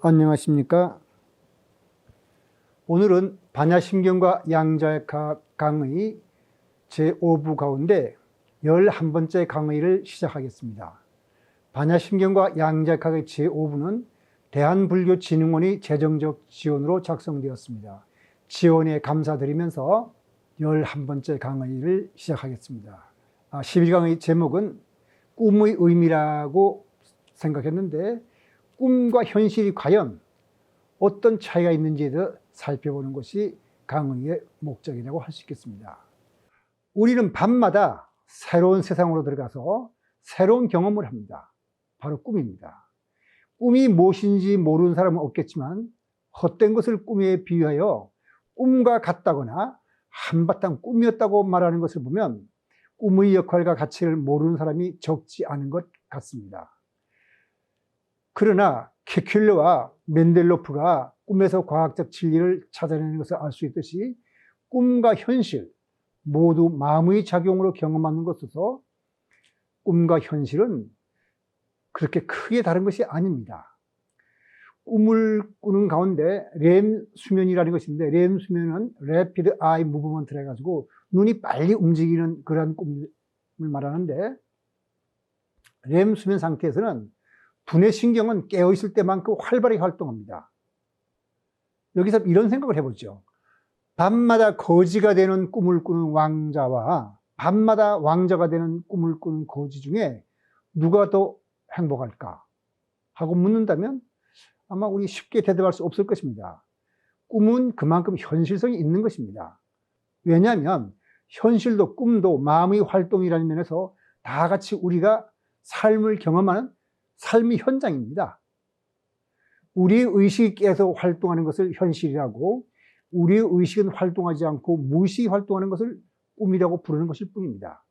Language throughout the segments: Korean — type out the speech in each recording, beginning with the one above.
안녕하십니까. 오늘은 반야심경과 양자역학 강의 제5부 가운데 11번째 강의를 시작하겠습니다. 반야심경과 양자역학의 제5부는 대한불교진흥원의 재정적 지원으로 작성되었습니다. 지원에 감사드리면서 11번째 강의를 시작하겠습니다. 11강의 제목은 꿈의 의미라고 생각했는데, 꿈과 현실이 과연 어떤 차이가 있는지에 대해 살펴보는 것이 강의의 목적이라고 할 수 있겠습니다. 우리는 밤마다 새로운 세상으로 들어가서 새로운 경험을 합니다. 바로 꿈입니다. 꿈이 무엇인지 모르는 사람은 없겠지만, 헛된 것을 꿈에 비유하여 꿈과 같다거나 한바탕 꿈이었다고 말하는 것을 보면 꿈의 역할과 가치를 모르는 사람이 적지 않은 것 같습니다. 그러나 케큘레와 멘델로프가 꿈에서 과학적 진리를 찾아내는 것을 알 수 있듯이, 꿈과 현실 모두 마음의 작용으로 경험하는 것으로서 꿈과 현실은 그렇게 크게 다른 것이 아닙니다. 꿈을 꾸는 가운데 렘 수면이라는 것이 있는데, 렘 수면은 Rapid Eye Movement를 해가지고 눈이 빨리 움직이는 그런 꿈을 말하는데, 렘 수면 상태에서는 두뇌 신경은 깨어있을 때만큼 활발하게 활동합니다. 여기서 이런 생각을 해보죠. 밤마다 거지가 되는 꿈을 꾸는 왕자와 밤마다 왕자가 되는 꿈을 꾸는 거지 중에 누가 더 행복할까 하고 묻는다면 아마 우리 쉽게 대답할 수 없을 것입니다. 꿈은 그만큼 현실성이 있는 것입니다. 왜냐하면 현실도 꿈도 마음의 활동이라는 면에서 다 같이 우리가 삶을 경험하는 삶의 현장입니다. 우리의 의식이 깨서 활동하는 것을 현실이라고, 우리의 의식은 활동하지 않고 무의식이 활동하는 것을 꿈이라고 부르는 것일 뿐입니다.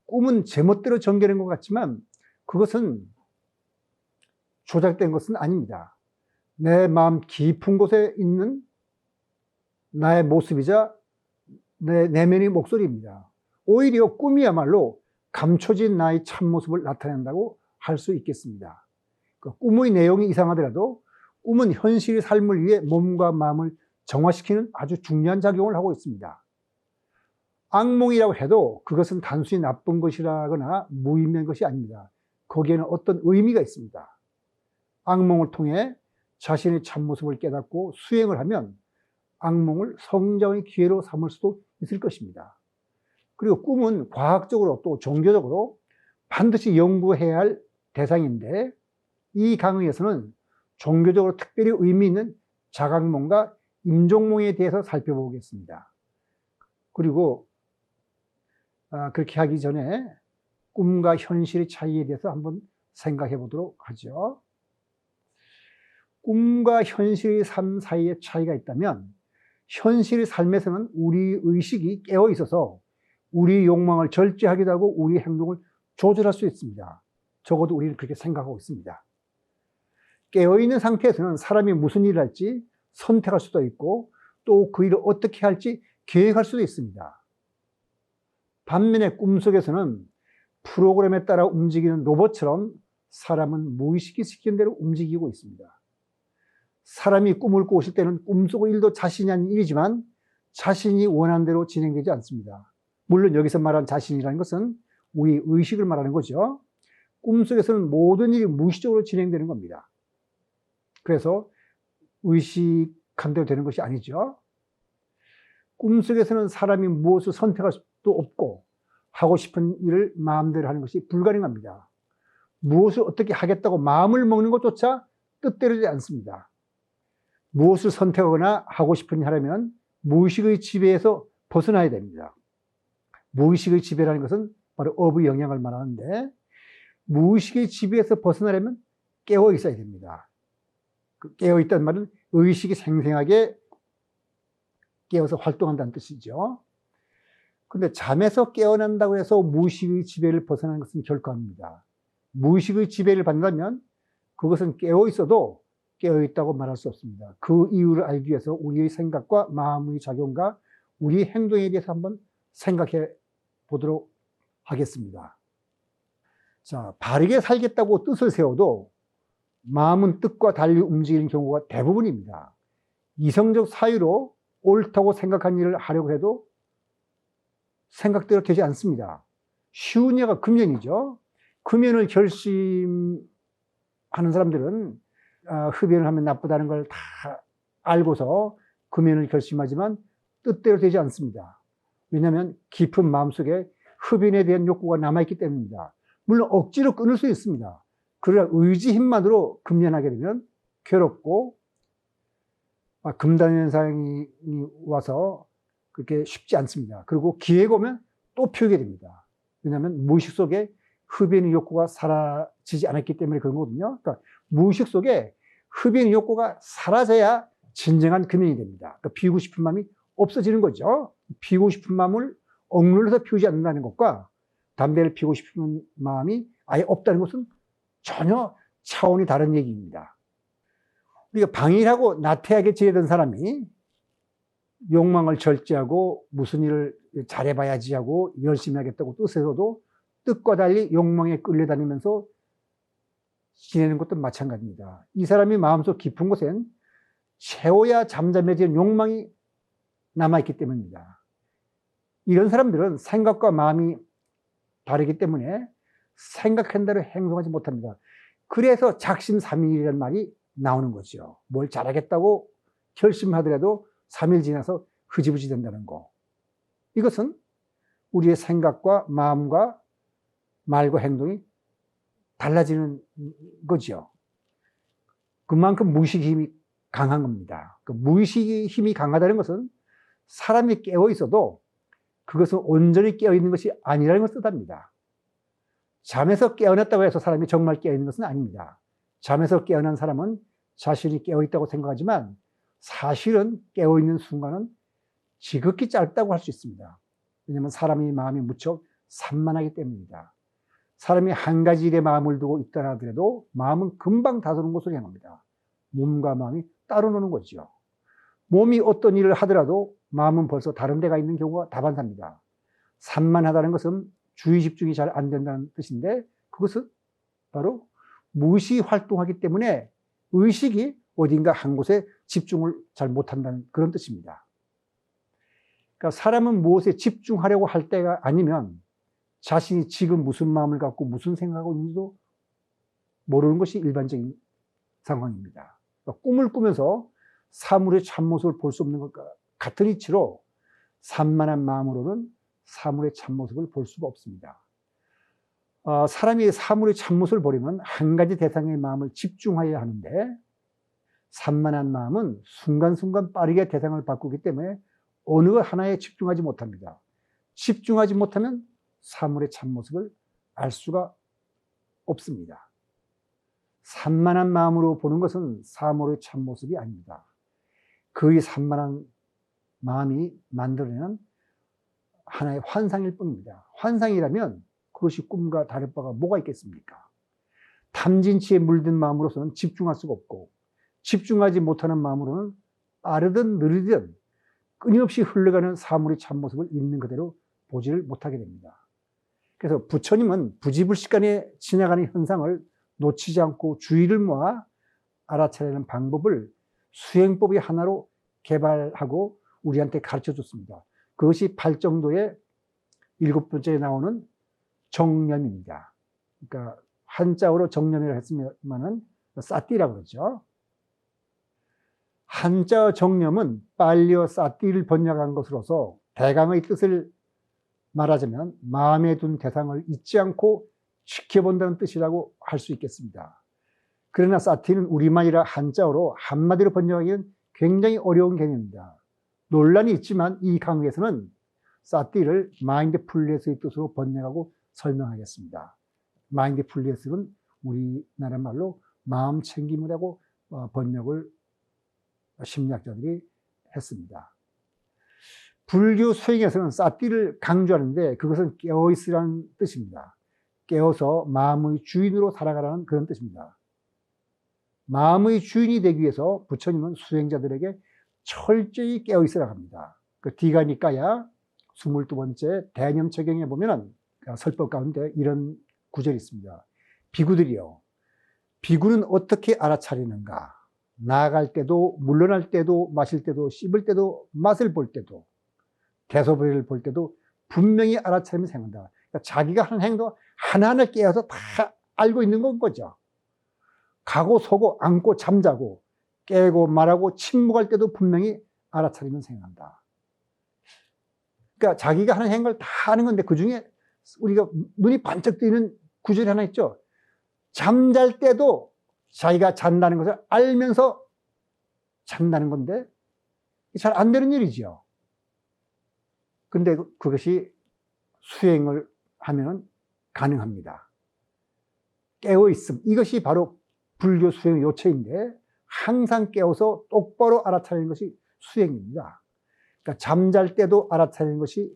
꿈은 제멋대로 전개되는 것 같지만 그것은 조작된 것은 아닙니다. 내 마음 깊은 곳에 있는 나의 모습이자 내 내면의 목소리입니다. 오히려 꿈이야말로 감춰진 나의 참모습을 나타낸다고 할 수 있겠습니다. 꿈의 내용이 이상하더라도 꿈은 현실의 삶을 위해 몸과 마음을 정화시키는 아주 중요한 작용을 하고 있습니다. 악몽이라고 해도 그것은 단순히 나쁜 것이라거나 무의미한 것이 아닙니다. 거기에는 어떤 의미가 있습니다. 악몽을 통해 자신의 참모습을 깨닫고 수행을 하면 악몽을 성장의 기회로 삼을 수도 있을 것입니다. 그리고 꿈은 과학적으로 또 종교적으로 반드시 연구해야 할 대상인데, 이 강의에서는 종교적으로 특별히 의미 있는 자각몽과 임종몽에 대해서 살펴보겠습니다. 그리고 그렇게 하기 전에 꿈과 현실의 차이에 대해서 한번 생각해 보도록 하죠. 꿈과 현실의 삶 사이에 차이가 있다면, 현실의 삶에서는 우리 의식이 깨어 있어서 우리 욕망을 절제하기도 하고 우리 행동을 조절할 수 있습니다. 적어도 우리는 그렇게 생각하고 있습니다. 깨어있는 상태에서는 사람이 무슨 일을 할지 선택할 수도 있고, 또 그 일을 어떻게 할지 계획할 수도 있습니다. 반면에 꿈속에서는 프로그램에 따라 움직이는 로봇처럼 사람은 무의식이 시키는 대로 움직이고 있습니다. 사람이 꿈을 꾸실 때는 꿈속의 일도 자신이 하는 일이지만 자신이 원하는 대로 진행되지 않습니다. 물론 여기서 말하는 자신이라는 것은 우리 의식을 말하는 거죠. 꿈속에서는 모든 일이 무의식적으로 진행되는 겁니다. 그래서 의식한 대로 되는 것이 아니죠. 꿈속에서는 사람이 무엇을 선택할 수도 없고 하고 싶은 일을 마음대로 하는 것이 불가능합니다. 무엇을 어떻게 하겠다고 마음을 먹는 것조차 뜻대로 되지 않습니다. 무엇을 선택하거나 하고 싶은 일 하려면 무의식의 지배에서 벗어나야 됩니다. 무의식의 지배라는 것은 바로 업의 영향을 말하는데, 무의식의 지배에서 벗어나려면 깨어 있어야 됩니다. 깨어 있다는 말은 의식이 생생하게 깨어서 활동한다는 뜻이죠. 그런데 잠에서 깨어난다고 해서 무의식의 지배를 벗어나는 것은 결코 아닙니다. 무의식의 지배를 받는다면 그것은 깨어 있어도 깨어 있다고 말할 수 없습니다. 그 이유를 알기 위해서 우리의 생각과 마음의 작용과 우리의 행동에 대해서 한번 생각해 보도록 하겠습니다. 자, 바르게 살겠다고 뜻을 세워도 마음은 뜻과 달리 움직이는 경우가 대부분입니다. 이성적 사유로 옳다고 생각한 일을 하려고 해도 생각대로 되지 않습니다. 쉬운 예가 금연이죠. 금연을 결심하는 사람들은 흡연을 하면 나쁘다는 걸 다 알고서 금연을 결심하지만 뜻대로 되지 않습니다. 왜냐하면 깊은 마음속에 흡연에 대한 욕구가 남아있기 때문입니다. 물론 억지로 끊을 수 있습니다. 그러나 의지 힘만으로 금연하게 되면 괴롭고 금단 현상이 와서 그렇게 쉽지 않습니다. 그리고 기회가 오면 또 피우게 됩니다. 왜냐하면 무의식 속에 흡연의 욕구가 사라지지 않았기 때문에 그런 거거든요. 그러니까 무의식 속에 흡연의 욕구가 사라져야 진정한 금연이 됩니다. 그러니까 피우고 싶은 마음이 없어지는 거죠. 피우고 싶은 마음을 억눌러서 피우지 않는다는 것과 담배를 피우고 싶은 마음이 아예 없다는 것은 전혀 차원이 다른 얘기입니다. 우리가 방일하고 나태하게 지내던 사람이 욕망을 절제하고 무슨 일을 잘해봐야지 하고 열심히 하겠다고 뜻에서도 뜻과 달리 욕망에 끌려다니면서 지내는 것도 마찬가지입니다. 이 사람이 마음속 깊은 곳엔 채워야 잠잠해지는 욕망이 남아있기 때문입니다. 이런 사람들은 생각과 마음이 다르기 때문에 생각한 대로 행동하지 못합니다. 그래서 작심삼일이라는 말이 나오는 거죠. 뭘 잘하겠다고 결심하더라도 3일 지나서 흐지부지 된다는 거. 이것은 우리의 생각과 마음과 말과 행동이 달라지는 거죠. 그만큼 무의식의 힘이 강한 겁니다. 그 무의식의 힘이 강하다는 것은 사람이 깨어 있어도 그것은 온전히 깨어 있는 것이 아니라는 것을 뜻합니다. 잠에서 깨어났다고 해서 사람이 정말 깨어 있는 것은 아닙니다. 잠에서 깨어난 사람은 자신이 깨어 있다고 생각하지만 사실은 깨어 있는 순간은 지극히 짧다고 할 수 있습니다. 왜냐하면 사람의 마음이 무척 산만하기 때문입니다. 사람이 한 가지 일에 마음을 두고 있다 하더라도 마음은 금방 다스는 곳으로 향합니다. 몸과 마음이 따로 노는 거죠. 몸이 어떤 일을 하더라도 마음은 벌써 다른 데가 있는 경우가 다반사입니다. 산만하다는 것은 주의 집중이 잘 안 된다는 뜻인데 그것은 바로 무의식이 활동하기 때문에 의식이 어딘가 한 곳에 집중을 잘 못한다는 그런 뜻입니다. 그러니까 사람은 무엇에 집중하려고 할 때가 아니면 자신이 지금 무슨 마음을 갖고 무슨 생각하고 있는지도 모르는 것이 일반적인 상황입니다. 그러니까 꿈을 꾸면서 사물의 참모습을 볼 수 없는 것과 같은 이치로 산만한 마음으로는 사물의 참모습을 볼 수가 없습니다. 사람이 사물의 참모습을 보려면 한 가지 대상의 마음을 집중해야 하는데 산만한 마음은 순간순간 빠르게 대상을 바꾸기 때문에 어느 것 하나에 집중하지 못합니다. 집중하지 못하면 사물의 참모습을 알 수가 없습니다. 산만한 마음으로 보는 것은 사물의 참모습이 아닙니다. 그의 산만한 마음이 만들어내는 하나의 환상일 뿐입니다. 환상이라면 그것이 꿈과 다를 바가 뭐가 있겠습니까? 탐진치에 물든 마음으로서는 집중할 수가 없고 집중하지 못하는 마음으로는 빠르든 느리든 끊임없이 흘러가는 사물의 참모습을 있는 그대로 보지를 못하게 됩니다. 그래서 부처님은 부지불식간에 지나가는 현상을 놓치지 않고 주의를 모아 알아차리는 방법을 수행법의 하나로 개발하고 우리한테 가르쳐 줬습니다. 그것이 팔정도의 7번째에 나오는 정념입니다. 그러니까 한자어로 정념이라고 했으면은 사띠라고 그러죠. 한자 정념은 빨리어 사띠를 번역한 것으로서 대강의 뜻을 말하자면 마음에 둔 대상을 잊지 않고 지켜본다는 뜻이라고 할 수 있겠습니다. 그러나 사티는 우리말이라 한자어로 한마디로 번역하기는 굉장히 어려운 개념입니다. 논란이 있지만 이 강의에서는 사티를 마인드풀리너스의 뜻으로 번역하고 설명하겠습니다. 마인드풀리너스는 우리나라 말로 마음 챙김이라고 번역을 심리학자들이 했습니다. 불교 수행에서는 사티를 강조하는데 그것은 깨어있으라는 뜻입니다. 깨어서 마음의 주인으로 살아가라는 그런 뜻입니다. 마음의 주인이 되기 위해서 부처님은 수행자들에게 철저히 깨어있으라고 합니다. 그 디가니까야 22번째 대념처경에 보면은 설법 가운데 이런 구절이 있습니다. 비구들이요. 비구는 어떻게 알아차리는가? 나아갈 때도, 물러날 때도, 마실 때도, 씹을 때도, 맛을 볼 때도, 대소변을 볼 때도 분명히 알아차리면서 행한다. 그러니까 자기가 하는 행동 하나하나 깨어서 다 알고 있는 건 거죠. 가고 서고 앉고 잠자고 깨고 말하고 침묵할 때도 분명히 알아차리면서 행한다. 그러니까 자기가 하는 행동을 다 하는 건데 그중에 우리가 눈이 반짝 뜨이는 구절이 하나 있죠. 잠잘 때도 자기가 잔다는 것을 알면서 잔다는 건데 잘 안 되는 일이죠. 근데 그것이 수행을 하면 가능합니다. 깨어있음. 이것이 바로 불교 수행의 요체인데 항상 깨어서 똑바로 알아차리는 것이 수행입니다. 그러니까 잠잘 때도 알아차리는 것이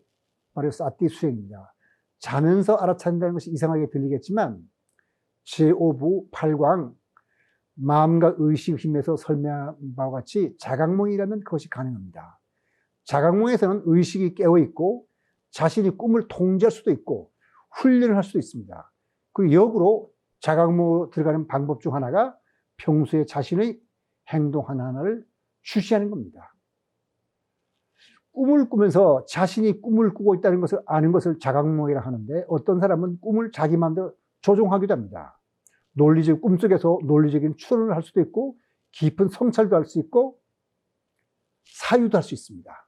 바로 사티 수행입니다. 자면서 알아차린다는 것이 이상하게 들리겠지만 제5부 8광 마음과 의식 힘에서 설명한 바와 같이 자각몽이라면 그것이 가능합니다. 자각몽에서는 의식이 깨어있고 자신이 꿈을 통제할 수도 있고 훈련을 할 수도 있습니다. 그 역으로 자각몽으로 들어가는 방법 중 하나가 평소에 자신의 행동 하나하나를 주시하는 겁니다. 꿈을 꾸면서 자신이 꿈을 꾸고 있다는 것을 아는 것을 자각몽이라 하는데 어떤 사람은 꿈을 자기 마음대로 조종하기도 합니다. 꿈속에서 논리적인 추론을 할 수도 있고 깊은 성찰도 할 수 있고 사유도 할 수 있습니다.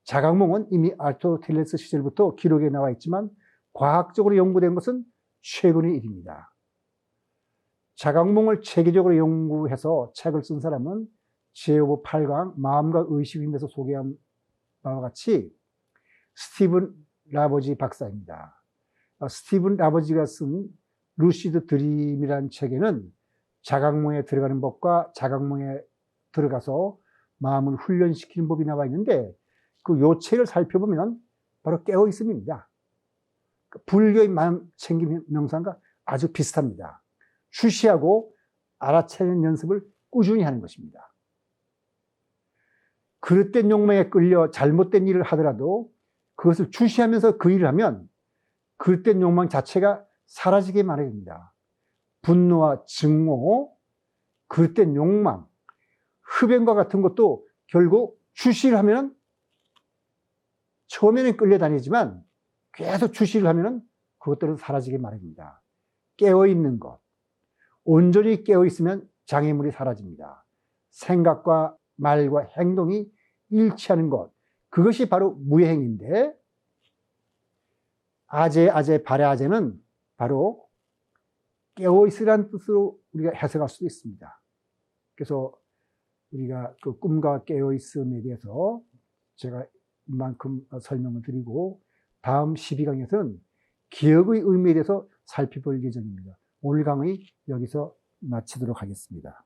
자각몽은 이미 아리스토텔레스 시절부터 기록에 나와 있지만 과학적으로 연구된 것은 최근의 일입니다. 자각몽을 체계적으로 연구해서 책을 쓴 사람은 제5부 8강 마음과 의식 힘에서 소개한 바와 같이 스티븐 라버지 박사입니다. 스티븐 라버지가 쓴 루시드 드림이라는 책에는 자각몽에 들어가는 법과 자각몽에 들어가서 마음을 훈련시키는 법이 나와 있는데 그 요체를 살펴보면 바로 깨어있음입니다. 불교의 마음 챙김 명상과 아주 비슷합니다. 주시하고 알아차리는 연습을 꾸준히 하는 것입니다. 그릇된 욕망에 끌려 잘못된 일을 하더라도 그것을 주시하면서 그 일을 하면 그릇된 욕망 자체가 사라지게 마련입니다. 분노와 증오, 그릇된 욕망, 흡연과 같은 것도 결국 주시를 하면 처음에는 끌려다니지만 계속 주시를 하면 그것들은 사라지게 마련입니다. 깨어있는 것, 온전히 깨어있으면 장애물이 사라집니다. 생각과 말과 행동이 일치하는 것, 그것이 바로 무해행인데 아제, 발해 아제는 바로 깨어있으라는 뜻으로 우리가 해석할 수도 있습니다. 그래서 우리가 그 꿈과 깨어있음에 대해서 제가 이만큼 설명을 드리고 다음 12강에서는 기억의 의미에 대해서 살펴볼 예정입니다. 오늘 강의 여기서 마치도록 하겠습니다.